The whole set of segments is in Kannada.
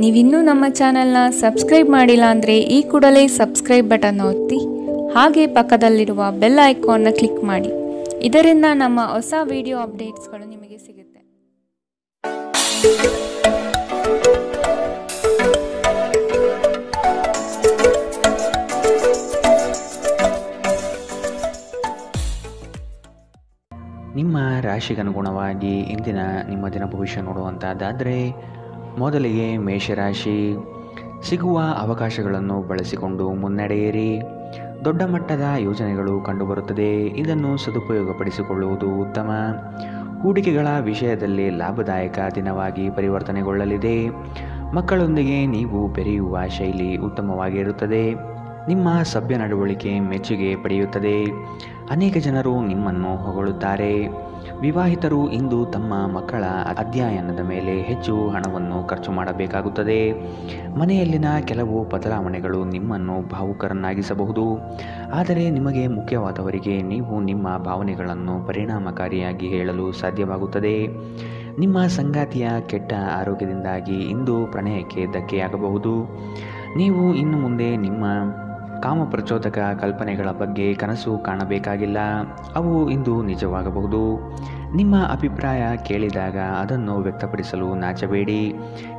ನೀವಿನ್ನೂ ನಮ್ಮ ಚಾನೆಲ್ನ ಸಬ್ಸ್ಕ್ರೈಬ್ ಮಾಡಿಲ್ಲ ಅಂದರೆ ಈ ಕೂಡಲೇ ಸಬ್ಸ್ಕ್ರೈಬ್ ಬಟನ್ ಒತ್ತಿ ಹಾಗೆ ಪಕ್ಕದಲ್ಲಿರುವ ಬೆಲ್ ಐಕಾನ್ನ ಕ್ಲಿಕ್ ಮಾಡಿ. ಇದರಿಂದ ನಮ್ಮ ಹೊಸ ವಿಡಿಯೋ ಅಪ್ಡೇಟ್ಸ್ಗಳು ನಿಮಗೆ ಸಿಗುತ್ತೆ. ನಿಮ್ಮ ರಾಶಿಗನುಗುಣವಾಗಿ ಇಂದಿನ ನಿಮ್ಮ ದಿನ ಭವಿಷ್ಯ ನೋಡುವಂಥದ್ದಾದರೆ, ಮೊದಲಿಗೆ ಮೇಷರಾಶಿ. ಸಿಗುವ ಅವಕಾಶಗಳನ್ನು ಬಳಸಿಕೊಂಡು ಮುನ್ನಡೆಯಿರಿ. ದೊಡ್ಡ ಮಟ್ಟದ ಯೋಜನೆಗಳು ಕಂಡುಬರುತ್ತದೆ. ಇದನ್ನು ಸದುಪಯೋಗಪಡಿಸಿಕೊಳ್ಳುವುದು ಉತ್ತಮ. ಹೂಡಿಕೆಗಳ ವಿಷಯದಲ್ಲಿ ಲಾಭದಾಯಕ ದಿನವಾಗಿ ಪರಿವರ್ತನೆಗೊಳ್ಳಲಿದೆ. ಮಕ್ಕಳೊಂದಿಗೆ ನೀವು ಬೆರೆಯುವ ಶೈಲಿ ಉತ್ತಮವಾಗಿರುತ್ತದೆ. ನಿಮ್ಮ ಸಭ್ಯ ನಡವಳಿಕೆ ಮೆಚ್ಚುಗೆ ಪಡೆಯುತ್ತದೆ. ಅನೇಕ ಜನರು ನಿಮ್ಮನ್ನು ಹೊಗಳುತ್ತಾರೆ. ವಿವಾಹಿತರು ಇಂದು ತಮ್ಮ ಮಕ್ಕಳ ಅಧ್ಯಯನದ ಮೇಲೆ ಹೆಚ್ಚು ಹಣವನ್ನು ಖರ್ಚು ಮಾಡಬೇಕಾಗುತ್ತದೆ. ಮನೆಯಲ್ಲಿನ ಕೆಲವು ಬದಲಾವಣೆಗಳು ನಿಮ್ಮನ್ನು ಭಾವುಕರನ್ನಾಗಿಸಬಹುದು. ಆದರೆ ನಿಮಗೆ ಮುಖ್ಯವಾದವರಿಗೆ ನೀವು ನಿಮ್ಮ ಭಾವನೆಗಳನ್ನು ಪರಿಣಾಮಕಾರಿಯಾಗಿ ಹೇಳಲು ಸಾಧ್ಯವಾಗುತ್ತದೆ. ನಿಮ್ಮ ಸಂಗಾತಿಯ ಕೆಟ್ಟ ಆರೋಗ್ಯದಿಂದಾಗಿ ಇಂದು ಪ್ರಣಯಕ್ಕೆ ಧಕ್ಕೆಯಾಗಬಹುದು. ನೀವು ಇನ್ನು ಮುಂದೆ ನಿಮ್ಮ ಕಾಮಪ್ರಚೋದಕ ಕಲ್ಪನೆಗಳ ಬಗ್ಗೆ ಕನಸು ಕಾಣಬೇಕಾಗಿಲ್ಲ. ಅವು ಇಂದು ನಿಜವಾಗಬಹುದು. ನಿಮ್ಮ ಅಭಿಪ್ರಾಯ ಕೇಳಿದಾಗ ಅದನ್ನು ವ್ಯಕ್ತಪಡಿಸಲು ನಾಚಬೇಡಿ.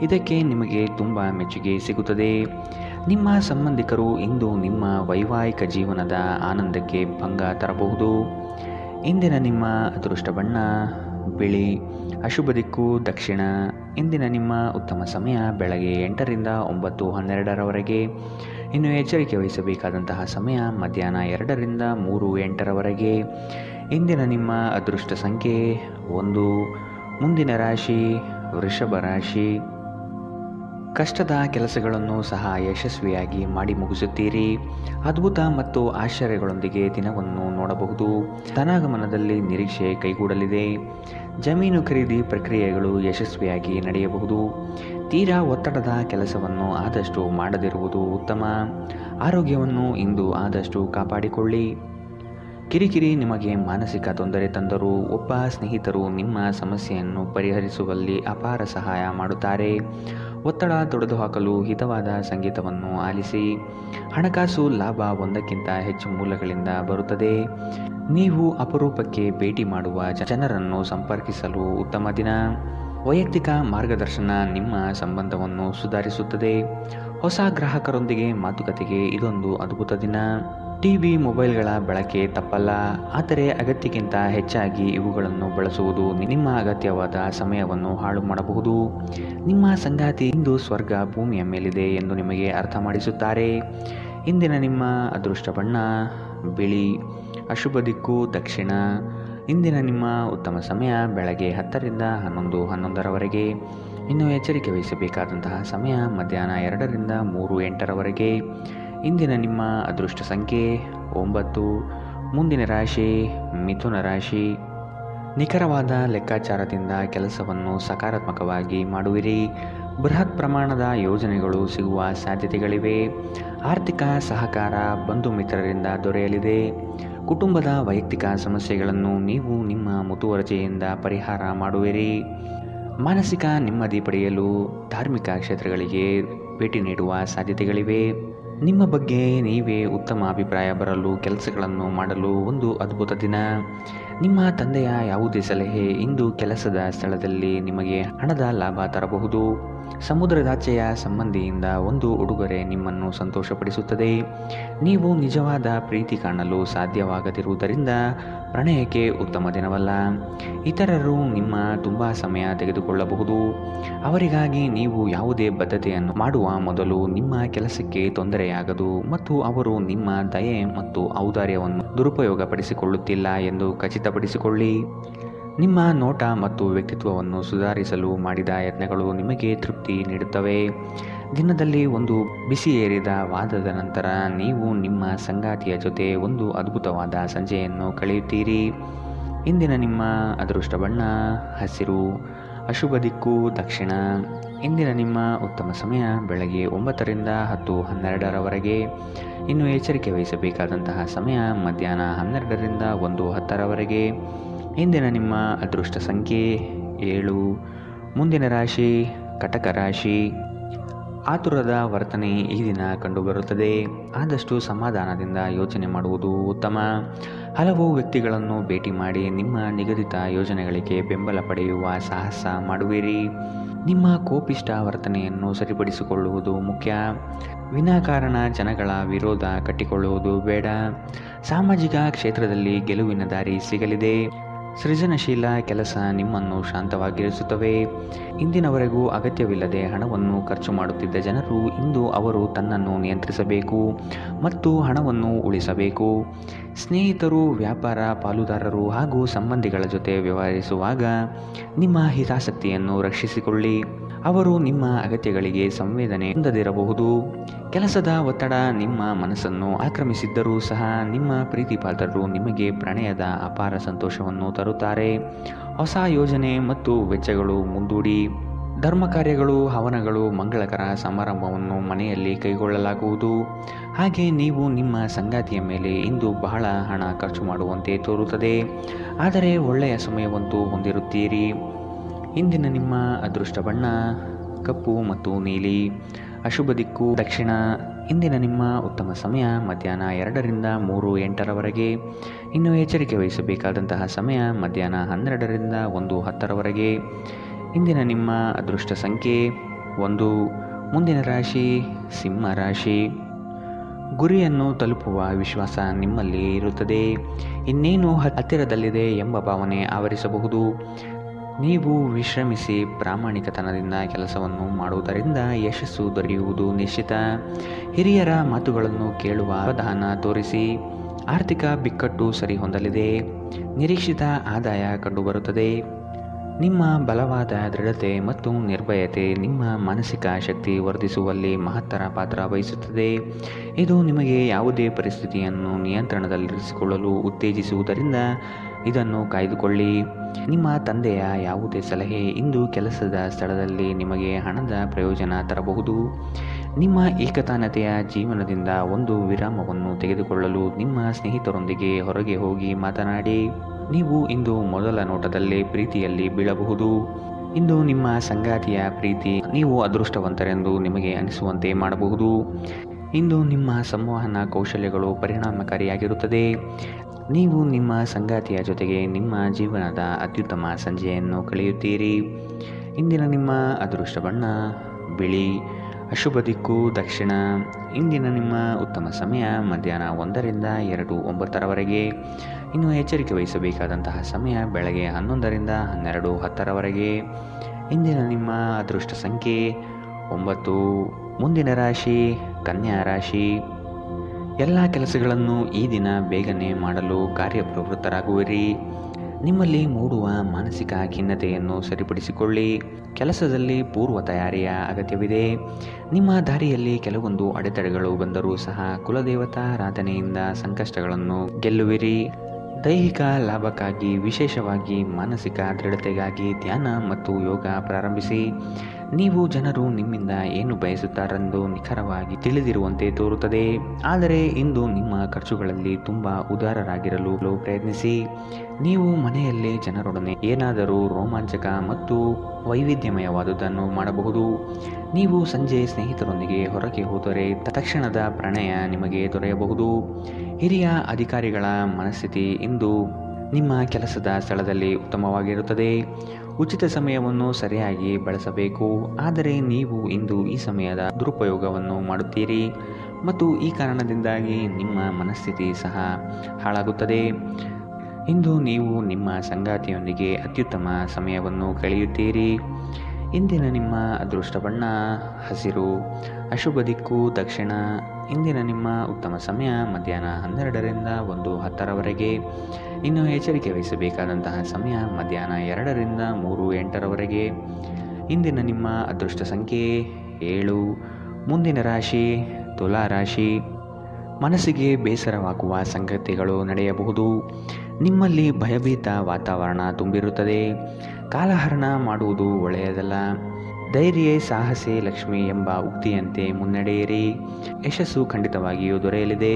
ಇದಕ್ಕೆ ನಿಮಗೆ ತುಂಬ ಮೆಚ್ಚುಗೆ ಸಿಗುತ್ತದೆ. ನಿಮ್ಮ ಸಂಬಂಧಿಕರು ಇಂದು ನಿಮ್ಮ ವೈವಾಹಿಕ ಜೀವನದ ಆನಂದಕ್ಕೆ ಭಂಗ ತರಬಹುದು. ಇಂದಿನ ನಿಮ್ಮ ಅದೃಷ್ಟ ಬಣ್ಣ ಬಿಳಿ. ಅಶುಭ ದಿಕ್ಕು ದಕ್ಷಿಣ. ಇಂದಿನ ನಿಮ್ಮ ಉತ್ತಮ ಸಮಯ ಬೆಳಗ್ಗೆ 8ರಿಂದ 9:12ರವರೆಗೆ. ಇನ್ನು ಎಚ್ಚರಿಕೆ ವಹಿಸಬೇಕಾದಂತಹ ಸಮಯ ಮಧ್ಯಾಹ್ನ 2ರಿಂದ 3:08ರವರೆಗೆ. ಇಂದಿನ ನಿಮ್ಮ ಅದೃಷ್ಟ ಸಂಖ್ಯೆ 1. ಮುಂದಿನ ರಾಶಿ ವೃಷಭ ರಾಶಿ. ಕಷ್ಟದ ಕೆಲಸಗಳನ್ನು ಸಹ ಯಶಸ್ವಿಯಾಗಿ ಮಾಡಿ ಮುಗಿಸುತ್ತೀರಿ. ಅದ್ಭುತ ಮತ್ತು ಆಶ್ಚರ್ಯಗಳೊಂದಿಗೆ ದಿನವನ್ನು ನೋಡಬಹುದು. ಧನಾಗಮನದಲ್ಲಿ ನಿರೀಕ್ಷೆ ಕೈಗೂಡಲಿದೆ. ಜಮೀನು ಖರೀದಿ ಪ್ರಕ್ರಿಯೆಗಳು ಯಶಸ್ವಿಯಾಗಿ ನಡೆಯಬಹುದು. ತೀರಾ ಒತ್ತಡದ ಕೆಲಸವನ್ನು ಆದಷ್ಟು ಮಾಡದಿರುವುದು ಉತ್ತಮ. ಆರೋಗ್ಯವನ್ನು ಇಂದು ಆದಷ್ಟು ಕಾಪಾಡಿಕೊಳ್ಳಿ. ಕಿರಿಕಿರಿ ನಿಮಗೆ ಮಾನಸಿಕ ತೊಂದರೆ ತಂದರೂ ಒಬ್ಬ ಸ್ನೇಹಿತರು ನಿಮ್ಮ ಸಮಸ್ಯೆಯನ್ನು ಪರಿಹರಿಸುವಲ್ಲಿ ಅಪಾರ ಸಹಾಯ ಮಾಡುತ್ತಾರೆ. ಒತ್ತಡ ತೊಡೆದುಹಾಕಲು ಹಿತವಾದ ಸಂಗೀತವನ್ನು ಆಲಿಸಿ. ಹಣಕಾಸು ಲಾಭ ಒಂದಕ್ಕಿಂತ ಹೆಚ್ಚು ಮೂಲಗಳಿಂದ ಬರುತ್ತದೆ. ನೀವು ಅಪರೂಪಕ್ಕೆ ಭೇಟಿ ಮಾಡುವ ಜನರನ್ನು ಸಂಪರ್ಕಿಸಲು ಉತ್ತಮ ದಿನ. ವೈಯಕ್ತಿಕ ಮಾರ್ಗದರ್ಶನ ನಿಮ್ಮ ಸಂಬಂಧವನ್ನು ಸುಧಾರಿಸುತ್ತದೆ. ಹೊಸ ಗ್ರಾಹಕರೊಂದಿಗೆ ಮಾತುಕತೆಗೆ ಇದೊಂದು ಅದ್ಭುತ ದಿನ. ಟಿವಿ ಮೊಬೈಲ್ಗಳ ಬಳಕೆ ತಪ್ಪಲ್ಲ, ಆದರೆ ಅಗತ್ಯಕ್ಕಿಂತ ಹೆಚ್ಚಾಗಿ ಇವುಗಳನ್ನು ಬಳಸುವುದು ನಿಮ್ಮ ಅಗತ್ಯವಾದ ಸಮಯವನ್ನು ಹಾಳು ಮಾಡಬಹುದು. ನಿಮ್ಮ ಸಂಗಾತಿ ಇಂದು ಸ್ವರ್ಗ ಭೂಮಿಯ ಮೇಲಿದೆ ಎಂದು ನಿಮಗೆ ಅರ್ಥ ಮಾಡಿಸುತ್ತಾರೆ. ಇಂದಿನ ನಿಮ್ಮ ಅದೃಷ್ಟ ಬಣ್ಣ ಬಿಳಿ. ಅಶುಭ ದಿಕ್ಕು ದಕ್ಷಿಣ. ಇಂದಿನ ನಿಮ್ಮ ಉತ್ತಮ ಸಮಯ ಬೆಳಗ್ಗೆ 10ರಿಂದ 11:11ರವರೆಗೆ. ಇನ್ನು ಎಚ್ಚರಿಕೆ ವಹಿಸಬೇಕಾದಂತಹ ಸಮಯ ಮಧ್ಯಾಹ್ನ 2ರಿಂದ 3:08ರವರೆಗೆ. ಇಂದಿನ ನಿಮ್ಮ ಅದೃಷ್ಟ ಸಂಖ್ಯೆ 9. ಮುಂದಿನ ರಾಶಿ ಮಿಥುನ ರಾಶಿ. ನಿಖರವಾದ ಲೆಕ್ಕಾಚಾರದಿಂದ ಕೆಲಸವನ್ನು ಸಕಾರಾತ್ಮಕವಾಗಿ ಮಾಡುವಿರಿ. ಬೃಹತ್ ಪ್ರಮಾಣದ ಯೋಜನೆಗಳು ಸಿಗುವ ಸಾಧ್ಯತೆಗಳಿವೆ. ಆರ್ಥಿಕ ಸಹಕಾರ ಬಂಧು ಮಿತ್ರರಿಂದ ದೊರೆಯಲಿದೆ. ಕುಟುಂಬದ ವೈಯಕ್ತಿಕ ಸಮಸ್ಯೆಗಳನ್ನು ನೀವು ನಿಮ್ಮ ಮುತುವರ್ಜಿಯಿಂದ ಪರಿಹಾರ ಮಾಡುವಿರಿ. ಮಾನಸಿಕ ನೆಮ್ಮದಿ ಪಡೆಯಲು ಧಾರ್ಮಿಕ ಕ್ಷೇತ್ರಗಳಿಗೆ ಭೇಟಿ ನೀಡುವ ಸಾಧ್ಯತೆಗಳಿವೆ. ನಿಮ್ಮ ಬಗ್ಗೆ ನೀವೇ ಉತ್ತಮ ಅಭಿಪ್ರಾಯ ಬರಲು ಕೆಲಸಗಳನ್ನು ಮಾಡಲು ಒಂದು ಅದ್ಭುತ ದಿನ. ನಿಮ್ಮ ತಂದೆಯ ಯಾವುದೇ ಸಲಹೆ ಇಂದು ಕೆಲಸದ ಸ್ಥಳದಲ್ಲಿ ನಿಮಗೆ ಹಣದ ಲಾಭ ತರಬಹುದು. ಸಮುದ್ರದಾಚೆಯ ಸಂಬಂಧಿಯಿಂದ ಒಂದು ಉಡುಗೊರೆ ನಿಮ್ಮನ್ನು ಸಂತೋಷಪಡಿಸುತ್ತದೆ. ನೀವು ನಿಜವಾದ ಪ್ರೀತಿ ಕಾಣಲು ಸಾಧ್ಯವಾಗದಿರುವುದರಿಂದ ಪ್ರಣಯಕ್ಕೆ ಉತ್ತಮ ದಿನವಲ್ಲ. ಇತರರು ನಿಮ್ಮ ತುಂಬ ಸಮಯ ತೆಗೆದುಕೊಳ್ಳಬಹುದು. ಅವರಿಗಾಗಿ ನೀವು ಯಾವುದೇ ಬದ್ಧತೆಯನ್ನು ಮಾಡುವ ಮೊದಲು ನಿಮ್ಮ ಕೆಲಸಕ್ಕೆ ತೊಂದರೆಯಾಗದು ಮತ್ತು ಅವರು ನಿಮ್ಮ ದಯೆ ಮತ್ತು ಔದಾರ್ಯವನ್ನು ದುರುಪಯೋಗಪಡಿಸಿಕೊಳ್ಳುತ್ತಿಲ್ಲ ಎಂದು ಖಚಿತಪಡಿಸಿಕೊಳ್ಳಿ. ನಿಮ್ಮ ನೋಟ ಮತ್ತು ವ್ಯಕ್ತಿತ್ವವನ್ನು ಸುಧಾರಿಸಲು ಮಾಡಿದ ಯತ್ನಗಳು ನಿಮಗೆ ತೃಪ್ತಿ ನೀಡುತ್ತವೆ. ದಿನದಲ್ಲಿ ಒಂದು ಬಿಸಿಯೇರಿದ ವಾದದ ನಂತರ ನೀವು ನಿಮ್ಮ ಸಂಗಾತಿಯ ಜೊತೆ ಒಂದು ಅದ್ಭುತವಾದ ಸಂಜೆಯನ್ನು ಕಳೆಯುತ್ತೀರಿ. ಇಂದಿನ ನಿಮ್ಮ ಅದೃಷ್ಟ ಬಣ್ಣ ಹಸಿರು. ಅಶುಭ ದಿಕ್ಕು ದಕ್ಷಿಣ. ಇಂದಿನ ನಿಮ್ಮ ಉತ್ತಮ ಸಮಯ ಬೆಳಗ್ಗೆ 9ರಿಂದ 10:12ರವರೆಗೆ. ಇನ್ನು ಎಚ್ಚರಿಕೆ ವಹಿಸಬೇಕಾದಂತಹ ಸಮಯ ಮಧ್ಯಾಹ್ನ 12ರಿಂದ 1:10ರವರೆಗೆ. ಇಂದಿನ ನಿಮ್ಮ ಅದೃಷ್ಟ ಸಂಖ್ಯೆ 7. ಮುಂದಿನ ರಾಶಿ ಕಟಕ ರಾಶಿ. ಆತುರದ ವರ್ತನೆ ಈ ದಿನ ಕಂಡುಬರುತ್ತದೆ. ಆದಷ್ಟು ಸಮಾಧಾನದಿಂದ ಯೋಚನೆ ಮಾಡುವುದು ಉತ್ತಮ. ಹಲವು ವ್ಯಕ್ತಿಗಳನ್ನು ಭೇಟಿ ಮಾಡಿ ನಿಮ್ಮ ನಿಗದಿತ ಯೋಜನೆಗಳಿಗೆ ಬೆಂಬಲ ಪಡೆಯುವ ಸಾಹಸ ಮಾಡುವಿರಿ. ನಿಮ್ಮ ಕೋಪಿಷ್ಟ ವರ್ತನೆಯನ್ನು ಸರಿಪಡಿಸಿಕೊಳ್ಳುವುದು ಮುಖ್ಯ. ವಿನಾಕಾರಣ ಜನಗಳ ವಿರೋಧ ಕಟ್ಟಿಕೊಳ್ಳುವುದು ಬೇಡ. ಸಾಮಾಜಿಕ ಕ್ಷೇತ್ರದಲ್ಲಿ ಗೆಲುವಿನ ದಾರಿ ಸಿಗಲಿದೆ. ಸೃಜನಶೀಲ ಕೆಲಸ ನಿಮ್ಮನ್ನು ಶಾಂತವಾಗಿರಿಸುತ್ತವೆ. ಇಂದಿನವರೆಗೂ ಅಗತ್ಯವಿಲ್ಲದೆ ಹಣವನ್ನು ಖರ್ಚು ಮಾಡುತ್ತಿದ್ದ ಜನರು ಇಂದು ಅವರು ತನ್ನನ್ನು ನಿಯಂತ್ರಿಸಬೇಕು ಮತ್ತು ಹಣವನ್ನು ಉಳಿಸಬೇಕು. ಸ್ನೇಹಿತರು, ವ್ಯಾಪಾರ ಪಾಲುದಾರರು ಹಾಗೂ ಸಂಬಂಧಿಗಳ ಜೊತೆ ವ್ಯವಹರಿಸುವಾಗ ನಿಮ್ಮ ಹಿತಾಸಕ್ತಿಯನ್ನು ರಕ್ಷಿಸಿಕೊಳ್ಳಿ. ಅವರು ನಿಮ್ಮ ಅಗತ್ಯಗಳಿಗೆ ಸಂವೇದನೆ ಹೊಂದದಿರಬಹುದು. ಕೆಲಸದ ಒತ್ತಡ ನಿಮ್ಮ ಮನಸ್ಸನ್ನು ಆಕ್ರಮಿಸಿದ್ದರೂ ಸಹ ನಿಮ್ಮ ಪ್ರೀತಿಪಾತ್ರರು ನಿಮಗೆ ಪ್ರಣಯದ ಅಪಾರ ಸಂತೋಷವನ್ನು ತರುತ್ತಾರೆ. ಹೊಸ ಯೋಜನೆ ಮತ್ತು ವೆಚ್ಚಗಳು ಮುಂದೂಡಿ. ಧರ್ಮ ಕಾರ್ಯಗಳು, ಹವನಗಳು, ಮಂಗಳಕರ ಸಮಾರಂಭವನ್ನು ಮನೆಯಲ್ಲಿ ಕೈಗೊಳ್ಳಲಾಗುವುದು. ಹಾಗೆ ನೀವು ನಿಮ್ಮ ಸಂಗಾತಿಯ ಮೇಲೆ ಇಂದು ಬಹಳ ಹಣ ಖರ್ಚು ಮಾಡುವಂತೆ ತೋರುತ್ತದೆ. ಆದರೆ ಒಳ್ಳೆಯ ಸಮಯವಂತೂ ಹೊಂದಿರುತ್ತೀರಿ. ಇಂದಿನ ನಿಮ್ಮ ಅದೃಷ್ಟ ಬಣ್ಣ ಕಪ್ಪು ಮತ್ತು ನೀಲಿ. ಅಶುಭ ದಿಕ್ಕು ದಕ್ಷಿಣ. ಇಂದಿನ ನಿಮ್ಮ ಉತ್ತಮ ಸಮಯ ಮಧ್ಯಾಹ್ನ 2ರಿಂದ 3:08 ಇನ್ನು ಎಚ್ಚರಿಕೆ ವಹಿಸಬೇಕಾದಂತಹ ಸಮಯ ಮಧ್ಯಾಹ್ನ 12ರಿಂದ 1:10 ಇಂದಿನ ನಿಮ್ಮ ಅದೃಷ್ಟ ಸಂಖ್ಯೆ 1. ಮುಂದಿನ ರಾಶಿ ಸಿಂಹ ರಾಶಿ. ಗುರಿಯನ್ನು ತಲುಪುವ ವಿಶ್ವಾಸ ನಿಮ್ಮಲ್ಲಿ ಇರುತ್ತದೆ. ಇನ್ನೇನು ಹತ್ತಿರದಲ್ಲಿದೆ ಎಂಬ ಭಾವನೆ ಆವರಿಸಬಹುದು. ನೀವು ವಿಶ್ರಮಿಸಿ ಪ್ರಾಮಾಣಿಕತನದಿಂದ ಕೆಲಸವನ್ನು ಮಾಡುವುದರಿಂದ ಯಶಸ್ಸು ದೊರೆಯುವುದು ನಿಶ್ಚಿತ. ಹಿರಿಯರ ಮಾತುಗಳನ್ನು ಕೇಳುವ ಅವಧಾನ ತೋರಿಸಿ. ಆರ್ಥಿಕ ಬಿಕ್ಕಟ್ಟು ಸರಿಹೊಂದಲಿದೆ. ನಿರೀಕ್ಷಿತ ಆದಾಯ ಕಂಡುಬರುತ್ತದೆ. ನಿಮ್ಮ ಬಲವಾದ ದೃಢತೆ ಮತ್ತು ನಿರ್ಭಯತೆ ನಿಮ್ಮ ಮಾನಸಿಕ ಶಕ್ತಿ ವರ್ಧಿಸುವಲ್ಲಿ ಮಹತ್ತರ ಪಾತ್ರ ವಹಿಸುತ್ತದೆ. ಇದು ನಿಮಗೆ ಯಾವುದೇ ಪರಿಸ್ಥಿತಿಯನ್ನು ನಿಯಂತ್ರಣದಲ್ಲಿರಿಸಿಕೊಳ್ಳಲು ಉತ್ತೇಜಿಸುವುದರಿಂದ ಇದನ್ನು ಕಾಯ್ದುಕೊಳ್ಳಿ. ನಿಮ್ಮ ತಂದೆಯ ಯಾವುದೇ ಸಲಹೆ ಇಂದು ಕೆಲಸದ ಸ್ಥಳದಲ್ಲಿ ನಿಮಗೆ ಹಣದ ಪ್ರಯೋಜನ ತರಬಹುದು. ನಿಮ್ಮ ಏಕತಾನತೆಯ ಜೀವನದಿಂದ ಒಂದು ವಿರಾಮವನ್ನು ತೆಗೆದುಕೊಳ್ಳಲು ನಿಮ್ಮ ಸ್ನೇಹಿತರೊಂದಿಗೆ ಹೊರಗೆ ಹೋಗಿ ಮಾತನಾಡಿ. ನೀವು ಇಂದು ಮೊದಲ ನೋಟದಲ್ಲೇ ಪ್ರೀತಿಯಲ್ಲಿ ಬೀಳಬಹುದು. ಇಂದು ನಿಮ್ಮ ಸಂಗಾತಿಯ ಪ್ರೀತಿ ನೀವು ಅದೃಷ್ಟವಂತರೆಂದು ನಿಮಗೆ ಅನಿಸುವಂತೆ ಮಾಡಬಹುದು. ಇಂದು ನಿಮ್ಮ ಸಂವಹನ ಕೌಶಲ್ಯಗಳು ಪರಿಣಾಮಕಾರಿಯಾಗಿರುತ್ತದೆ. ನೀವು ನಿಮ್ಮ ಸಂಗಾತಿಯ ಜೊತೆಗೆ ನಿಮ್ಮ ಜೀವನದ ಅತ್ಯುತ್ತಮ ಸಂಜೆಯನ್ನು ಕಳೆಯುತ್ತೀರಿ. ಇಂದಿನ ನಿಮ್ಮ ಅದೃಷ್ಟ ಬಣ್ಣ ಬಿಳಿ. ಅಶುಭ ದಿಕ್ಕು ದಕ್ಷಿಣ. ಇಂದಿನ ನಿಮ್ಮ ಉತ್ತಮ ಸಮಯ ಮಧ್ಯಾಹ್ನ 1ರಿಂದ 2:09 ಇನ್ನು ಎಚ್ಚರಿಕೆ ವಹಿಸಬೇಕಾದಂತಹ ಸಮಯ ಬೆಳಗ್ಗೆ 11ರಿಂದ 12:10 ಇಂದಿನ ನಿಮ್ಮ ಅದೃಷ್ಟ ಸಂಖ್ಯೆ 9. ಮುಂದಿನ ರಾಶಿ ಕನ್ಯಾ ರಾಶಿ. ಎಲ್ಲ ಕೆಲಸಗಳನ್ನು ಈ ದಿನ ಬೇಗನೆ ಮಾಡಲು ಕಾರ್ಯಪ್ರವೃತ್ತರಾಗುವಿರಿ. ನಿಮ್ಮಲ್ಲಿ ಮೂಡುವ ಮಾನಸಿಕ ಖಿನ್ನತೆಯನ್ನು ಸರಿಪಡಿಸಿಕೊಳ್ಳಿ. ಕೆಲಸದಲ್ಲಿ ಪೂರ್ವ ತಯಾರಿಯ ಅಗತ್ಯವಿದೆ. ನಿಮ್ಮ ದಾರಿಯಲ್ಲಿ ಕೆಲವೊಂದು ಅಡೆತಡೆಗಳು ಬಂದರೂ ಸಹ ಕುಲದೇವತಾರಾಧನೆಯಿಂದ ಸಂಕಷ್ಟಗಳನ್ನು ಗೆಲ್ಲುವಿರಿ. ದೈಹಿಕ ಲಾಭಕ್ಕಾಗಿ ವಿಶೇಷವಾಗಿ ಮಾನಸಿಕ ದೃಢತೆಗಾಗಿ ಧ್ಯಾನ ಮತ್ತು ಯೋಗ ಪ್ರಾರಂಭಿಸಿ. ನೀವು ಜನರು ನಿಮ್ಮಿಂದ ಏನು ಬಯಸುತ್ತಾರೆಂದು ನಿಖರವಾಗಿ ತಿಳಿದಿರುವಂತೆ ತೋರುತ್ತದೆ. ಆದರೆ ಇಂದು ನಿಮ್ಮ ಖರ್ಚುಗಳಲ್ಲಿ ತುಂಬ ಉದಾರರಾಗಿರಲು ಪ್ರಯತ್ನಿಸಿ. ನೀವು ಮನೆಯಲ್ಲಿ ಜನರೊಡನೆ ಏನಾದರೂ ರೋಮಾಂಚಕ ಮತ್ತು ವೈವಿಧ್ಯಮಯವಾದುದನ್ನು ಮಾಡಬಹುದು. ನೀವು ಸಂಜೆ ಸ್ನೇಹಿತರೊಂದಿಗೆ ಹೊರಗೆ ಹೋದರೆ ತಕ್ಷಣದ ಪ್ರಣಯ ನಿಮಗೆ ದೊರೆಯಬಹುದು. ಹಿರಿಯ ಅಧಿಕಾರಿಗಳ ಮನಸ್ಥಿತಿ ಇಂದು ನಿಮ್ಮ ಕೆಲಸದ ಸ್ಥಳದಲ್ಲಿ ಉತ್ತಮವಾಗಿರುತ್ತದೆ. ಉಚಿತ ಸಮಯವನ್ನು ಸರಿಯಾಗಿ ಬಳಸಬೇಕು. ಆದರೆ ನೀವು ಇಂದು ಈ ಸಮಯದ ದುರುಪಯೋಗವನ್ನು ಮಾಡುತ್ತೀರಿ ಮತ್ತು ಈ ಕಾರಣದಿಂದಾಗಿ ನಿಮ್ಮ ಮನಸ್ಥಿತಿ ಸಹ ಹಾಳಾಗುತ್ತದೆ. ಇಂದು ನೀವು ನಿಮ್ಮ ಸಂಗಾತಿಯೊಂದಿಗೆ ಅತ್ಯುತ್ತಮ ಸಮಯವನ್ನು ಕಳೆಯುತ್ತೀರಿ. ಇಂದಿನ ನಿಮ್ಮ ಅದೃಷ್ಟ ಬಣ್ಣ ಹಸಿರು. ಅಶುಭ ದಿಕ್ಕು ದಕ್ಷಿಣ. ಇಂದಿನ ನಿಮ್ಮ ಉತ್ತಮ ಸಮಯ ಮಧ್ಯಾಹ್ನ 12ರಿಂದ 1:10 ಇನ್ನು ಎಚ್ಚರಿಕೆ ವಹಿಸಬೇಕಾದಂತಹ ಸಮಯ ಮಧ್ಯಾಹ್ನ 2ರಿಂದ 3:08 ಇಂದಿನ ನಿಮ್ಮ ಅದೃಷ್ಟ ಸಂಖ್ಯೆ 7. ಮುಂದಿನ ರಾಶಿ ತುಲಾ ರಾಶಿ. ಮನಸ್ಸಿಗೆ ಬೇಸರವಾಗುವ ಸಂಗತಿಗಳು ನಡೆಯಬಹುದು. ನಿಮ್ಮಲ್ಲಿ ಭಯಭೀತ ವಾತಾವರಣ ತುಂಬಿರುತ್ತದೆ. ಕಾಲಹರಣ ಮಾಡುವುದು ಒಳ್ಳೆಯದಲ್ಲ. ಧೈರ್ಯ ಸಾಹಸೇ ಲಕ್ಷ್ಮಿ ಎಂಬ ಉಕ್ತಿಯಂತೆ ಮುನ್ನಡೆಯಿರಿ. ಯಶಸ್ಸು ಖಂಡಿತವಾಗಿಯೂ ದೊರೆಯಲಿದೆ.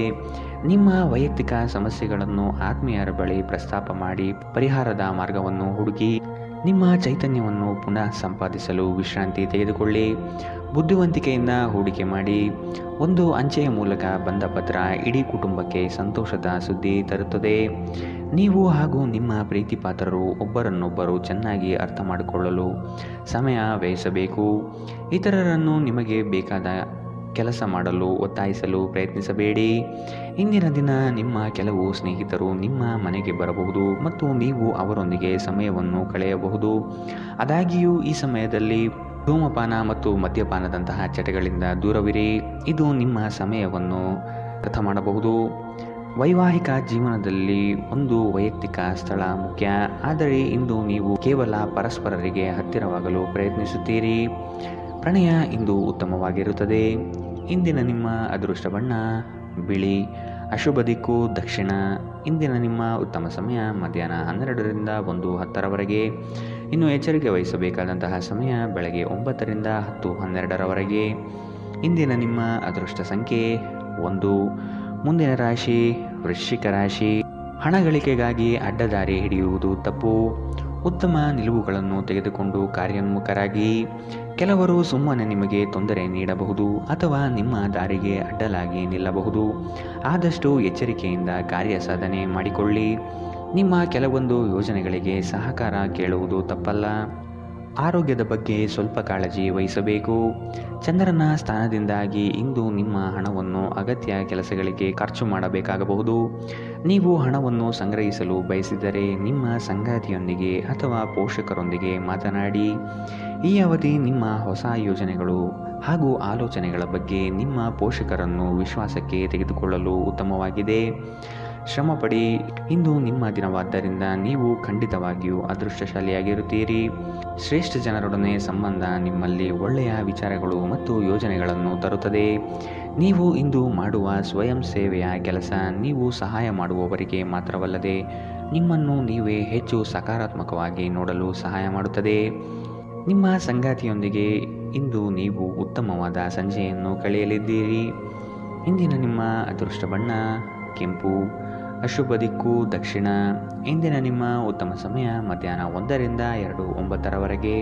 ನಿಮ್ಮ ವೈಯಕ್ತಿಕ ಸಮಸ್ಯೆಗಳನ್ನು ಆತ್ಮೀಯರ ಬಳಿ ಪ್ರಸ್ತಾಪ ಮಾಡಿ ಪರಿಹಾರದ ಮಾರ್ಗವನ್ನು ಹುಡುಕಿ. ನಿಮ್ಮ ಚೈತನ್ಯವನ್ನು ಪುನಃ ಸಂಪಾದಿಸಲು ವಿಶ್ರಾಂತಿ ತೆಗೆದುಕೊಳ್ಳಿ. ಬುದ್ಧಿವಂತಿಕೆಯಿಂದ ಹೂಡಿಕೆ ಮಾಡಿ. ಒಂದು ಅಂಚೆಯ ಮೂಲಕ ಬಂದ ಪತ್ರ ಇಡೀ ಕುಟುಂಬಕ್ಕೆ ಸಂತೋಷದ ಸುದ್ದಿ ತರುತ್ತದೆ. ನೀವು ಹಾಗೂ ನಿಮ್ಮ ಪ್ರೀತಿಪಾತ್ರರು ಒಬ್ಬರನ್ನೊಬ್ಬರು ಚೆನ್ನಾಗಿ ಅರ್ಥ ಮಾಡಿಕೊಳ್ಳಲು ಸಮಯ ವ್ಯಯಿಸಬೇಕು. ಇತರರನ್ನು ನಿಮಗೆ ಬೇಕಾದ ಕೆಲಸ ಮಾಡಲು ಒತ್ತಾಯಿಸಲು ಪ್ರಯತ್ನಿಸಬೇಡಿ. ಇಂದಿನ ದಿನ ನಿಮ್ಮ ಕೆಲವು ಸ್ನೇಹಿತರು ನಿಮ್ಮ ಮನೆಗೆ ಬರಬಹುದು ಮತ್ತು ನೀವು ಅವರೊಂದಿಗೆ ಸಮಯವನ್ನು ಕಳೆಯಬಹುದು. ಆದಾಗ್ಯೂ ಈ ಸಮಯದಲ್ಲಿ ಧೂಮಪಾನ ಮತ್ತು ಮದ್ಯಪಾನದಂತಹ ಚಟಗಳಿಂದ ದೂರವಿರಿ. ಇದು ನಿಮ್ಮ ಸಮಯವನ್ನು ವ್ಯರ್ಥ ಮಾಡಬಹುದು. ವೈವಾಹಿಕ ಜೀವನದಲ್ಲಿ ಒಂದು ವೈಯಕ್ತಿಕ ಸ್ಥಳ ಮುಖ್ಯ, ಆದರೆ ಇಂದು ನೀವು ಕೇವಲ ಪರಸ್ಪರರಿಗೆ ಹತ್ತಿರವಾಗಲು ಪ್ರಯತ್ನಿಸುತ್ತೀರಿ. ಪ್ರಣಯ ಇಂದು ಉತ್ತಮವಾಗಿರುತ್ತದೆ. ಇಂದಿನ ನಿಮ್ಮ ಅದೃಷ್ಟ ಬಣ್ಣ ಬಿಳಿ. ಅಶುಭ ದಿಕ್ಕು ದಕ್ಷಿಣ. ಇಂದಿನ ನಿಮ್ಮ ಉತ್ತಮ ಸಮಯ ಮಧ್ಯಾಹ್ನ 12ರಿಂದ 1:10ರವರೆಗೆ. ಇನ್ನು ಎಚ್ಚರಿಕೆ ವಹಿಸಬೇಕಾದಂತಹ ಸಮಯ ಬೆಳಗ್ಗೆ 9ರಿಂದ 10:12ರವರೆಗೆ. ಇಂದಿನ ನಿಮ್ಮ ಅದೃಷ್ಟ ಸಂಖ್ಯೆ 1. ಮುಂದಿನ ರಾಶಿ ವೃಶ್ಚಿಕ ರಾಶಿ. ಹಣ ಗಳಿಕೆಗಾಗಿ ಅಡ್ಡದಾರಿ ಹಿಡಿಯುವುದು ತಪ್ಪು. ಉತ್ತಮ ನಿಲುವುಗಳನ್ನು ತೆಗೆದುಕೊಂಡು ಕಾರ್ಯೋನ್ಮುಖರಾಗಿ. ಕೆಲವರು ಸುಮ್ಮನೆ ನಿಮಗೆ ತೊಂದರೆ ನೀಡಬಹುದು ಅಥವಾ ನಿಮ್ಮ ದಾರಿಗೆ ಅಡ್ಡಲಾಗಿ ನಿಲ್ಲಬಹುದು. ಆದಷ್ಟು ಎಚ್ಚರಿಕೆಯಿಂದ ಕಾರ್ಯ ಸಾಧನೆ ಮಾಡಿಕೊಳ್ಳಿ. ನಿಮ್ಮ ಕೆಲವೊಂದು ಯೋಜನೆಗಳಿಗೆ ಸಹಕಾರ ಕೇಳುವುದು ತಪ್ಪಲ್ಲ. ಆರೋಗ್ಯದ ಬಗ್ಗೆ ಸ್ವಲ್ಪ ಕಾಳಜಿ ವಹಿಸಬೇಕು. ಚಂದ್ರನ ಸ್ಥಾನದಿಂದಾಗಿ ಇಂದು ನಿಮ್ಮ ಹಣವನ್ನು ಅಗತ್ಯ ಕೆಲಸಗಳಿಗೆ ಖರ್ಚು ಮಾಡಬೇಕಾಗಬಹುದು. ನೀವು ಹಣವನ್ನು ಸಂಗ್ರಹಿಸಲು ಬಯಸಿದರೆ ನಿಮ್ಮ ಸಂಗಾತಿಯೊಂದಿಗೆ ಅಥವಾ ಪೋಷಕರೊಂದಿಗೆ ಮಾತನಾಡಿ. ಈ ಅವಧಿ ನಿಮ್ಮ ಹೊಸ ಯೋಜನೆಗಳು ಹಾಗೂ ಆಲೋಚನೆಗಳ ಬಗ್ಗೆ ನಿಮ್ಮ ಪೋಷಕರನ್ನು ವಿಶ್ವಾಸಕ್ಕೆ ತೆಗೆದುಕೊಳ್ಳಲು ಉತ್ತಮವಾಗಿದೆ. ಶ್ರಮಪಡಿ. ಇಂದು ನಿಮ್ಮ ದಿನವಾದ್ದರಿಂದ ನೀವು ಖಂಡಿತವಾಗಿಯೂ ಅದೃಷ್ಟಶಾಲಿಯಾಗಿರುತ್ತೀರಿ. ಶ್ರೇಷ್ಠ ಜನರೊಡನೆ ಸಂಬಂಧ ನಿಮ್ಮಲ್ಲಿ ಒಳ್ಳೆಯ ವಿಚಾರಗಳು ಮತ್ತು ಯೋಜನೆಗಳನ್ನು ತರುತ್ತದೆ. ನೀವು ಇಂದು ಮಾಡುವ ಸ್ವಯಂ ಸೇವೆಯ ಕೆಲಸ ನೀವು ಸಹಾಯ ಮಾಡುವವರಿಗೆ ಮಾತ್ರವಲ್ಲದೆ ನಿಮ್ಮನ್ನು ನೀವೇ ಹೆಚ್ಚು ಸಕಾರಾತ್ಮಕವಾಗಿ ನೋಡಲು ಸಹಾಯ ಮಾಡುತ್ತದೆ. ನಿಮ್ಮ ಸಂಗಾತಿಯೊಂದಿಗೆ ಇಂದು ನೀವು ಉತ್ತಮವಾದ ಸಂಜೆಯನ್ನು ಕಳೆಯಲಿದ್ದೀರಿ. ಇಂದಿನ ನಿಮ್ಮ ಅದೃಷ್ಟ ಬಣ್ಣ ಕೆಂಪು. ಅಶುಭ ದಿಕ್ಕು ದಕ್ಷಿಣ. ಇಂದಿನ ನಿಮ್ಮ ಉತ್ತಮ ಸಮಯ ಮಧ್ಯಾಹ್ನ 1ರಿಂದ 2:09ರವರೆಗೆ.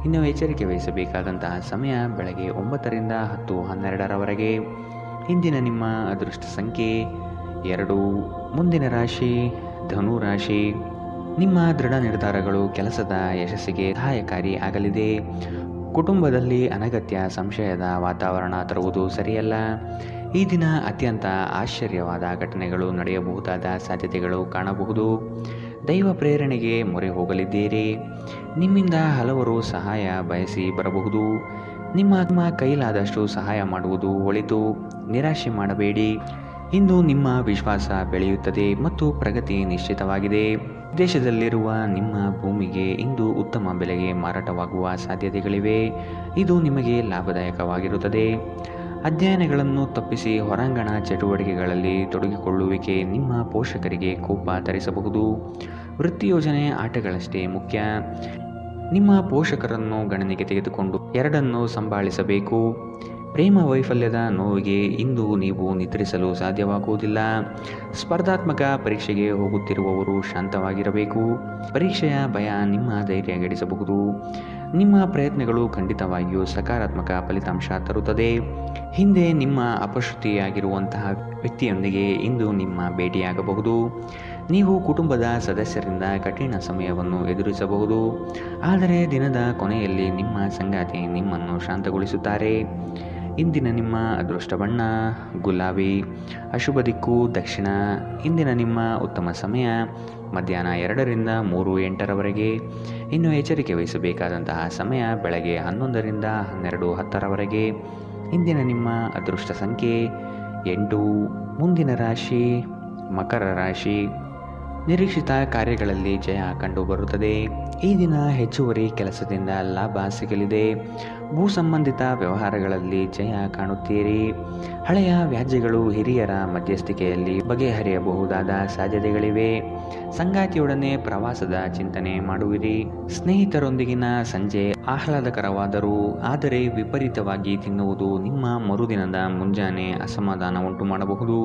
ಇನ್ನು ಎಚ್ಚರಿಕೆ ವಹಿಸಬೇಕಾದಂತಹ ಸಮಯ ಬೆಳಗ್ಗೆ 9ರಿಂದ 10:12ರವರೆಗೆ. ಇಂದಿನ ನಿಮ್ಮ ಅದೃಷ್ಟ ಸಂಖ್ಯೆ 2. ಮುಂದಿನ ರಾಶಿ ಧನು ರಾಶಿ. ನಿಮ್ಮ ದೃಢ ನಿರ್ಧಾರಗಳು ಕೆಲಸದ ಯಶಸ್ಸಿಗೆ ಸಹಾಯಕಾರಿ ಆಗಲಿದೆ. ಕುಟುಂಬದಲ್ಲಿ ಅನಗತ್ಯ ಸಂಶಯದ ವಾತಾವರಣ ತರುವುದು ಸರಿಯಲ್ಲ. ಈ ದಿನ ಅತ್ಯಂತ ಆಶ್ಚರ್ಯವಾದ ಘಟನೆಗಳು ನಡೆಯಬಹುದಾದ ಸಾಧ್ಯತೆಗಳು ಕಾಣಬಹುದು. ದೈವ ಪ್ರೇರಣೆಗೆ ಮೊರೆ ಹೋಗಲಿದ್ದೀರಿ. ನಿಮ್ಮಿಂದ ಹಲವರು ಸಹಾಯ ಬಯಸಿ ಬರಬಹುದು. ನಿಮ್ಮ ಕೈಲಾದಷ್ಟು ಸಹಾಯ ಮಾಡುವುದು ಒಳಿತು. ನಿರಾಶೆ ಮಾಡಬೇಡಿ. ಇಂದು ನಿಮ್ಮ ವಿಶ್ವಾಸ ಬೆಳೆಯುತ್ತದೆ ಮತ್ತು ಪ್ರಗತಿ ನಿಶ್ಚಿತವಾಗಿದೆ. ವಿದೇಶದಲ್ಲಿರುವ ನಿಮ್ಮ ಭೂಮಿಗೆ ಇಂದು ಉತ್ತಮ ಬೆಲೆಗೆ ಮಾರಾಟವಾಗುವ ಸಾಧ್ಯತೆಗಳಿವೆ. ಇದು ನಿಮಗೆ ಲಾಭದಾಯಕವಾಗಿರುತ್ತದೆ. ಅಧ್ಯಯನಗಳನ್ನು ತಪ್ಪಿಸಿ ಹೊರಾಂಗಣ ಚಟುವಟಿಕೆಗಳಲ್ಲಿ ತೊಡಗಿಕೊಳ್ಳುವಿಕೆ ನಿಮ್ಮ ಪೋಷಕರಿಗೆ ಕೋಪ ತರಿಸಬಹುದು. ವೃತ್ತಿ ಯೋಜನೆ ಆಟಗಳಷ್ಟೇ ಮುಖ್ಯ. ನಿಮ್ಮ ಪೋಷಕರನ್ನು ಗಣನೆಗೆ ತೆಗೆದುಕೊಂಡು ಎರಡನ್ನೂ ಸಂಭಾಳಿಸಬೇಕು. ಪ್ರೇಮ ವೈಫಲ್ಯದ ನೋವಿಗೆ ಇಂದು ನೀವು ನಿದ್ರಿಸಲು ಸಾಧ್ಯವಾಗುವುದಿಲ್ಲ. ಸ್ಪರ್ಧಾತ್ಮಕ ಪರೀಕ್ಷೆಗೆ ಹೋಗುತ್ತಿರುವವರು ಶಾಂತವಾಗಿರಬೇಕು. ಪರೀಕ್ಷೆಯ ಭಯ ನಿಮ್ಮ ಧೈರ್ಯಗೆಡಿಸಬಹುದು. ನಿಮ್ಮ ಪ್ರಯತ್ನಗಳು ಖಂಡಿತವಾಗಿಯೂ ಸಕಾರಾತ್ಮಕ ಫಲಿತಾಂಶ ತರುತ್ತದೆ. ಹಿಂದೆ ನಿಮ್ಮ ಅಪಶ್ರುತಿಯಾಗಿರುವಂತಹ ವ್ಯಕ್ತಿಯೊಂದಿಗೆ ಇಂದು ನಿಮ್ಮ ಭೇಟಿಯಾಗಬಹುದು. ನೀವು ಕುಟುಂಬದ ಸದಸ್ಯರಿಂದ ಕಠಿಣ ಸಮಯವನ್ನು ಎದುರಿಸಬಹುದು, ಆದರೆ ದಿನದ ಕೊನೆಯಲ್ಲಿ ನಿಮ್ಮ ಸಂಗಾತಿ ನಿಮ್ಮನ್ನು ಶಾಂತಗೊಳಿಸುತ್ತಾರೆ. ಇಂದಿನ ನಿಮ್ಮ ಅದೃಷ್ಟ ಬಣ್ಣ ಗುಲಾಬಿ. ಅಶುಭ ದಿಕ್ಕು ದಕ್ಷಿಣ. ಇಂದಿನ ನಿಮ್ಮ ಉತ್ತಮ ಸಮಯ ಮಧ್ಯಾಹ್ನ 2ರಿಂದ 3:08ರವರೆಗೆ. ಇನ್ನು ಎಚ್ಚರಿಕೆ ವಹಿಸಬೇಕಾದಂತಹ ಸಮಯ ಬೆಳಗ್ಗೆ 11ರಿಂದ 12:10ರವರೆಗೆ. ಇಂದಿನ ನಿಮ್ಮ ಅದೃಷ್ಟ ಸಂಖ್ಯೆ 8. ಮುಂದಿನ ರಾಶಿ ಮಕರ ರಾಶಿ. ನಿರೀಕ್ಷಿತ ಕಾರ್ಯಗಳಲ್ಲಿ ಜಯ ಕಂಡುಬರುತ್ತದೆ. ಈ ದಿನ ಹೆಚ್ಚುವರಿ ಕೆಲಸದಿಂದ ಲಾಭ ಸಿಗಲಿದೆ. ಭೂ ಸಂಬಂಧಿತ ವ್ಯವಹಾರಗಳಲ್ಲಿ ಜಯ ಕಾಣುತ್ತೀರಿ. ಹಳೆಯ ವ್ಯಾಜ್ಯಗಳು ಹಿರಿಯರ ಮಧ್ಯಸ್ಥಿಕೆಯಲ್ಲಿ ಬಗೆಹರಿಯಬಹುದಾದ ಸಾಧ್ಯತೆಗಳಿವೆ. ಸಂಗಾತಿಯೊಡನೆ ಪ್ರವಾಸದ ಚಿಂತನೆ ಮಾಡುವಿರಿ. ಸ್ನೇಹಿತರೊಂದಿಗಿನ ಸಂಜೆ ಆಹ್ಲಾದಕರವಾದರೂ ಆದರೆ ವಿಪರೀತವಾಗಿ ತಿನ್ನುವುದು ನಿಮ್ಮ ಮರುದಿನದ ಮುಂಜಾನೆ ಅಸಮಾಧಾನ ಉಂಟು ಮಾಡಬಹುದು.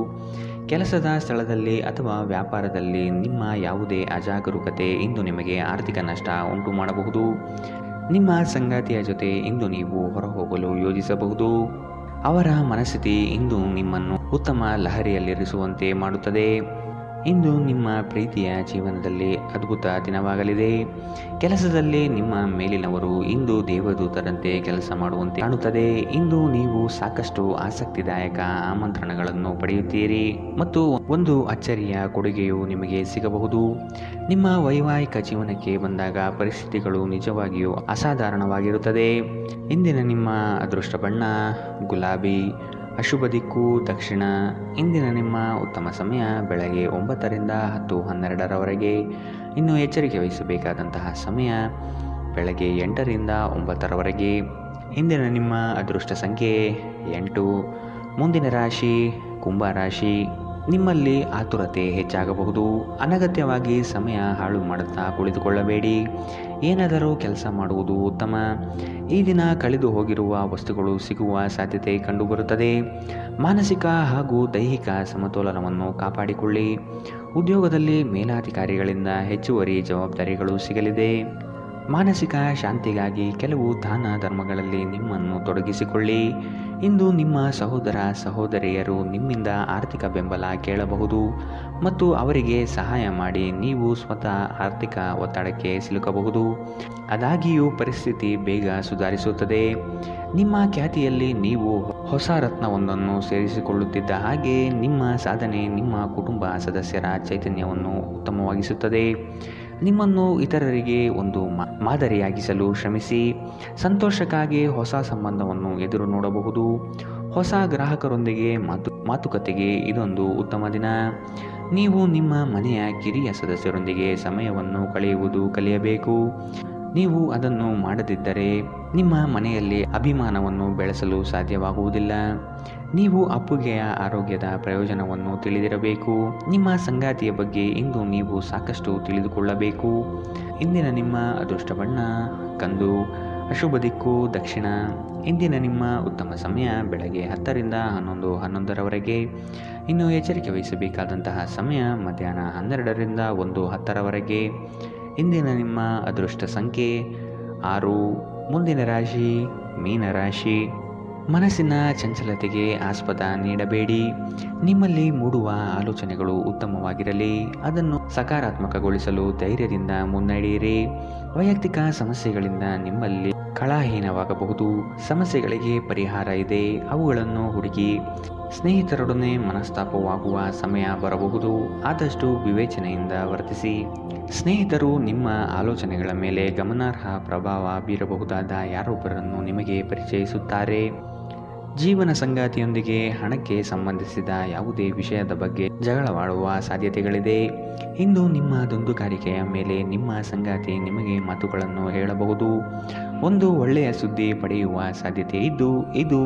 ಕೆಲಸದ ಸ್ಥಳದಲ್ಲಿ ಅಥವಾ ವ್ಯಾಪಾರದಲ್ಲಿ ನಿಮ್ಮ ಯಾವುದೇ ಅಜಾಗರೂಕತೆ ಇಂದು ನಿಮಗೆ ಆರ್ಥಿಕ ನಷ್ಟ ಉಂಟು ಮಾಡಬಹುದು. ನಿಮ್ಮ ಸಂಗಾತಿಯ ಜೊತೆ ಇಂದು ನೀವು ಹೊರಹೋಗಲು ಯೋಜಿಸಬಹುದು. ಅವರ ಮನಸ್ಥಿತಿ ಇಂದು ನಿಮ್ಮನ್ನು ಉತ್ತಮ ಲಹರಿಯಲ್ಲಿರಿಸುವಂತೆ ಮಾಡುತ್ತದೆ. ಇಂದು ನಿಮ್ಮ ಪ್ರೀತಿಯ ಜೀವನದಲ್ಲಿ ಅದ್ಭುತ ದಿನವಾಗಲಿದೆ. ಕೆಲಸದಲ್ಲಿ ನಿಮ್ಮ ಮೇಲಿನವರು ಇಂದು ದೇವದೂತರಂತೆ ಕೆಲಸ ಮಾಡುವಂತೆ ಕಾಣುತ್ತದೆ. ಇಂದು ನೀವು ಸಾಕಷ್ಟು ಆಸಕ್ತಿದಾಯಕ ಆಮಂತ್ರಣಗಳನ್ನು ಪಡೆಯುತ್ತೀರಿ ಮತ್ತು ಒಂದು ಅಚ್ಚರಿಯ ಕೊಡುಗೆಯು ನಿಮಗೆ ಸಿಗಬಹುದು. ನಿಮ್ಮ ವೈವಾಹಿಕ ಜೀವನಕ್ಕೆ ಬಂದಾಗ ಪರಿಸ್ಥಿತಿಗಳು ನಿಜವಾಗಿಯೂ ಅಸಾಧಾರಣವಾಗಿರುತ್ತದೆ. ಇಂದಿನ ನಿಮ್ಮ ಅದೃಷ್ಟ ಬಣ್ಣ ಗುಲಾಬಿ, ಅಶುಭ ದಿಕ್ಕು ದಕ್ಷಿಣ. ಇಂದಿನ ನಿಮ್ಮ ಉತ್ತಮ ಸಮಯ ಬೆಳಗ್ಗೆ 9 ರಿಂದ 10:12 ರವರೆಗೆ. ಇನ್ನು ಎಚ್ಚರಿಕೆ ವಹಿಸಬೇಕಾದಂತಹ ಸಮಯ ಬೆಳಗ್ಗೆ 8 ರಿಂದ 9 ರವರೆಗೆ. ಇಂದಿನ ನಿಮ್ಮ ಅದೃಷ್ಟ ಸಂಖ್ಯೆ 8. ಮುಂದಿನ ರಾಶಿ ಕುಂಭ ರಾಶಿ. ನಿಮ್ಮಲ್ಲಿ ಆತುರತೆ ಹೆಚ್ಚಾಗಬಹುದು. ಅನಗತ್ಯವಾಗಿ ಸಮಯ ಹಾಳು ಮಾಡುತ್ತಾ ಕುಳಿತುಕೊಳ್ಳಬೇಡಿ. ಏನಾದರೂ ಕೆಲಸ ಮಾಡುವುದು ಉತ್ತಮ. ಈ ದಿನ ಕಳೆದು ಹೋಗಿರುವ ವಸ್ತುಗಳು ಸಿಗುವ ಸಾಧ್ಯತೆ ಕಂಡುಬರುತ್ತದೆ. ಮಾನಸಿಕ ಹಾಗೂ ದೈಹಿಕ ಸಮತೋಲನವನ್ನು ಕಾಪಾಡಿಕೊಳ್ಳಿ. ಉದ್ಯೋಗದಲ್ಲಿ ಮೇಲಾಧಿಕಾರಿಗಳಿಂದ ಹೆಚ್ಚುವರಿ ಜವಾಬ್ದಾರಿಗಳು ಸಿಗಲಿದೆ. ಮಾನಸಿಕ ಶಾಂತಿಗಾಗಿ ಕೆಲವು ದಾನ ಧರ್ಮಗಳಲ್ಲಿ ನಿಮ್ಮನ್ನು ತೊಡಗಿಸಿಕೊಳ್ಳಿ. ಇಂದು ನಿಮ್ಮ ಸಹೋದರ ಸಹೋದರಿಯರು ನಿಮ್ಮಿಂದ ಆರ್ಥಿಕ ಬೆಂಬಲ ಕೇಳಬಹುದು ಮತ್ತು ಅವರಿಗೆ ಸಹಾಯ ಮಾಡಿ ನೀವು ಸ್ವತಃ ಆರ್ಥಿಕ ಒತ್ತಡಕ್ಕೆ ಸಿಲುಕಬಹುದು. ಆದಾಗ್ಯೂ ಪರಿಸ್ಥಿತಿ ಬೇಗ ಸುಧಾರಿಸುತ್ತದೆ. ನಿಮ್ಮ ಖ್ಯಾತಿಯಲ್ಲಿ ನೀವು ಹೊಸ ರತ್ನವೊಂದನ್ನು ಸೇರಿಸಿಕೊಳ್ಳುತ್ತಿದ್ದ ಹಾಗೆ ನಿಮ್ಮ ಸಾಧನೆ ನಿಮ್ಮ ಕುಟುಂಬ ಸದಸ್ಯರ ಚೈತನ್ಯವನ್ನು ಉತ್ತಮವಾಗಿಸುತ್ತದೆ. ನಿಮ್ಮನ್ನು ಇತರರಿಗೆ ಒಂದು ಮಾದರಿಯಾಗಿಸಲು ಶ್ರಮಿಸಿ. ಸಂತೋಷಕ್ಕಾಗಿ ಹೊಸ ಸಂಬಂಧವನ್ನು ಎದುರು ನೋಡಬಹುದು. ಹೊಸ ಗ್ರಾಹಕರೊಂದಿಗೆ ಮಾತುಕತೆಗೆ ಇದೊಂದು ಉತ್ತಮ ದಿನ. ನೀವು ನಿಮ್ಮ ಮನೆಯ ಕಿರಿಯ ಸದಸ್ಯರೊಂದಿಗೆ ಸಮಯವನ್ನು ಕಳೆಯುವುದು ಕಲಿಯಬೇಕು. ನೀವು ಅದನ್ನು ಮಾಡದಿದ್ದರೆ ನಿಮ್ಮ ಮನೆಯಲ್ಲಿ ಅಭಿಮಾನವನ್ನು ಬೆಳೆಸಲು ಸಾಧ್ಯವಾಗುವುದಿಲ್ಲ. ನೀವು ಅಪ್ಪುಗೆಯ ಆರೋಗ್ಯದ ಪ್ರಯೋಜನವನ್ನು ತಿಳಿದಿರಬೇಕು. ನಿಮ್ಮ ಸಂಗಾತಿಯ ಬಗ್ಗೆ ಇಂದು ನೀವು ಸಾಕಷ್ಟು ತಿಳಿದುಕೊಳ್ಳಬೇಕು. ಇಂದಿನ ನಿಮ್ಮ ಅದೃಷ್ಟ ಬಣ್ಣ ಕಂದು, ಅಶುಭ ದಿಕ್ಕು ದಕ್ಷಿಣ. ಇಂದಿನ ನಿಮ್ಮ ಉತ್ತಮ ಸಮಯ ಬೆಳಗ್ಗೆ 10 ರಿಂದ 11:11 ರವರೆಗೆ. ಇನ್ನು ಎಚ್ಚರಿಕೆ ವಹಿಸಬೇಕಾದಂತಹ ಸಮಯ ಮಧ್ಯಾಹ್ನ 12 ರಿಂದ 1:10 ರವರೆಗೆ. ಇಂದಿನ ನಿಮ್ಮ ಅದೃಷ್ಟ ಸಂಖ್ಯೆ 6. ಮುಂದಿನ ರಾಶಿ ಮೀನರಾಶಿ. ಮನಸ್ಸಿನ ಚಂಚಲತೆಗೆ ಆಸ್ಪದ ನೀಡಬೇಡಿ. ನಿಮ್ಮಲ್ಲಿ ಮೂಡುವ ಆಲೋಚನೆಗಳು ಉತ್ತಮವಾಗಿರಲಿ. ಅದನ್ನು ಸಕಾರಾತ್ಮಕಗೊಳಿಸಲು ಧೈರ್ಯದಿಂದ ಮುನ್ನಡೆಯಿರಿ. ವೈಯಕ್ತಿಕ ಸಮಸ್ಯೆಗಳಿಂದ ನಿಮ್ಮಲ್ಲಿ ಕಳಹೀನವಾಗಬಹುದು. ಸಮಸ್ಯೆಗಳಿಗೆ ಪರಿಹಾರ ಇದೆ, ಅವುಗಳನ್ನು ಹುಡುಕಿ. ಸ್ನೇಹಿತರೊಡನೆ ಮನಸ್ತಾಪವಾಗುವ ಸಮಯ ಬರಬಹುದು. ಆದಷ್ಟು ವಿವೇಚನೆಯಿಂದ ವರ್ತಿಸಿ. ಸ್ನೇಹಿತರು ನಿಮ್ಮ ಆಲೋಚನೆಗಳ ಮೇಲೆ ಗಮನಾರ್ಹ ಪ್ರಭಾವ ಬೀರಬಹುದಾದ ಯಾರೊಬ್ಬರನ್ನು ನಿಮಗೆ ಪರಿಚಯಿಸುತ್ತಾರೆ. ಜೀವನ ಸಂಗಾತಿಯೊಂದಿಗೆ ಹಣಕ್ಕೆ ಸಂಬಂಧಿಸಿದ ಯಾವುದೇ ವಿಷಯದ ಬಗ್ಗೆ ಜಗಳವಾಡುವ ಸಾಧ್ಯತೆಗಳಿದೆ. ಇಂದು ನಿಮ್ಮ ದುಂದುಗಾರಿಕೆಯ ಮೇಲೆ ನಿಮ್ಮ ಸಂಗಾತಿ ನಿಮಗೆ ಮಾತುಗಳನ್ನು ಹೇಳಬಹುದು. ಒಂದು ಒಳ್ಳೆಯ ಸುದ್ದಿ ಪಡೆಯುವ ಸಾಧ್ಯತೆ ಇದ್ದು ಇದು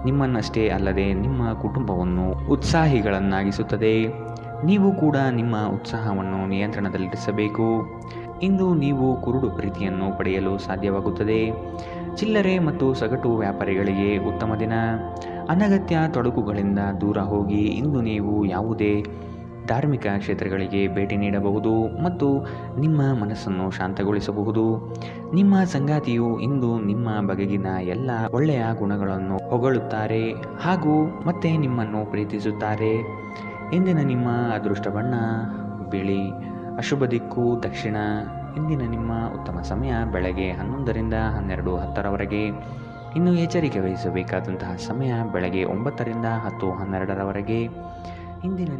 ನಿಮ್ಮನ್ನಷ್ಟೇ ಅಲ್ಲದೆ ನಿಮ್ಮ ಕುಟುಂಬವನ್ನು ಉತ್ಸಾಹಿಗಳನ್ನಾಗಿಸುತ್ತದೆ. ನೀವು ಕೂಡ ನಿಮ್ಮ ಉತ್ಸಾಹವನ್ನು ನಿಯಂತ್ರಣದಲ್ಲಿರಿಸಬೇಕು. ಇಂದು ನೀವು ಕುರುಡು ಪ್ರೀತಿಯನ್ನು ಪಡೆಯಲು ಸಾಧ್ಯವಾಗುತ್ತದೆ. ಚಿಲ್ಲರೆ ಮತ್ತು ಸಗಟು ವ್ಯಾಪಾರಿಗಳಿಗೆ ಉತ್ತಮ ದಿನ. ಅನಗತ್ಯ ತೊಡಕುಗಳಿಂದ ದೂರ ಹೋಗಿ. ಇಂದು ನೀವು ಯಾವುದೇ ಧಾರ್ಮಿಕ ಕ್ಷೇತ್ರಗಳಿಗೆ ಭೇಟಿ ನೀಡಬಹುದು ಮತ್ತು ನಿಮ್ಮ ಮನಸ್ಸನ್ನು ಶಾಂತಗೊಳಿಸಬಹುದು. ನಿಮ್ಮ ಸಂಗಾತಿಯು ಇಂದು ನಿಮ್ಮ ಬಗೆಗಿನ ಎಲ್ಲ ಒಳ್ಳೆಯ ಗುಣಗಳನ್ನು ಹೊಗಳುತ್ತಾರೆ ಹಾಗೂ ಮತ್ತೆ ನಿಮ್ಮನ್ನು ಪ್ರೀತಿಸುತ್ತಾರೆ. ಇಂದಿನ ನಿಮ್ಮ ಅದೃಷ್ಟ ಬಣ್ಣ ಬಿಳಿ, ಅಶುಭ ದಿಕ್ಕು ದಕ್ಷಿಣ. ಇಂದಿನ ನಿಮ್ಮ ಉತ್ತಮ ಸಮಯ ಬೆಳಗ್ಗೆ 11 ರಿಂದ 12:10 ರವರೆಗೆ. ಇನ್ನು ಎಚ್ಚರಿಕೆ ವಹಿಸಬೇಕಾದಂತಹ ಸಮಯ ಬೆಳಗ್ಗೆ 9 ರಿಂದ 10:12 ರವರೆಗೆ. ಇಂದಿನ